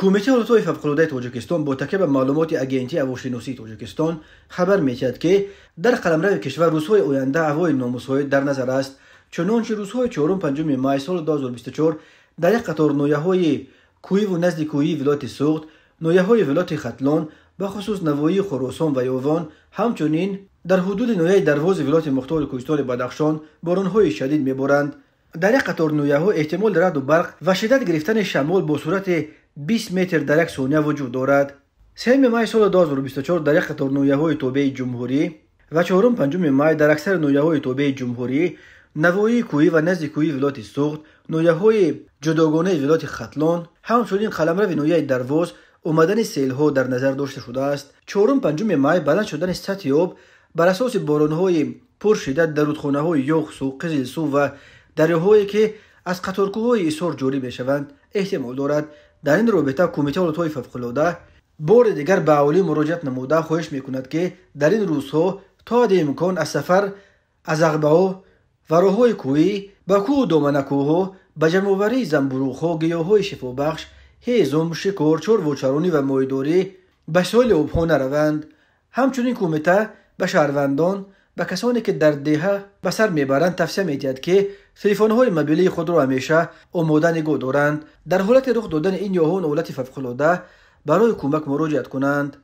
کمیته اولوی فوق‌العاده تاجیکستان با تکیه به معلومات اگنتی هواشناسی تاجیکستان خبر می‌دهد که در قلمرو کشور روزهای آینده هوای نامساعد در نظر است. چنانچه روزهای 4 و 5 مای سال 2024 در یک قطار نویه‌های کوی و نزد کوی ولایت سوخت، نویه‌های ولایت ختلان به خصوص نواحی خراسان و یاوان، همچنین در حدود نویه دروازه ولایت مختار کوهستان بدخشان باران‌های شدید می‌بارند. در یک قطار نویه‌ها احتمال رعد و برق و شدت گرفتن شمال با صورت 20 متر در یک ثانیه وجود دارد. 3 مای سال 2024 در یک قطار نویه‌های توبه جمهوری و 4 و 5 مای در اکثر نویه‌های توبه جمهوری، نواحی کوی و نزد کوی ولایت سوخت، نویه‌های جداگانه ولایت ختلان، همچنین قلمرو نویه درواز آمدن سیل‌ها در نظر داشته شده است. 4 و 5 مای بلند شدن سطح آب بر اساس باران‌های پرشدت در رودخانه‌های یوغسو، قزلسو و دریاهایی که از قطارکوهای ایثار جاری می‌شوند احتمال دارد. در این رابطه کمیته اولوی فوق‌العاده بار دیگر به اهالی مراجعت نموده خواهش می‌کند که در این روزها تا حد امکان از سفر از عقبه‌ها و راه‌های کوهی به کوه و دامنه‌کوه‌ها به جمع‌آوری زنبوروغ‌ها، گیاهای شفابخش، هیزم، شکار، چارواچرانی و ماهیداری به ساحل آب‌ها نروند. همچنین کمیته به شهروندان و کسانی که در دهه به سر میبرند توصیه می‌دهد که تلفن‌های موبیلی خود را همیشه آماده نگاه دارند. در حالت رخ دادن این یا آن حالت فوق‌العاده برای کمک مراجعت کنند.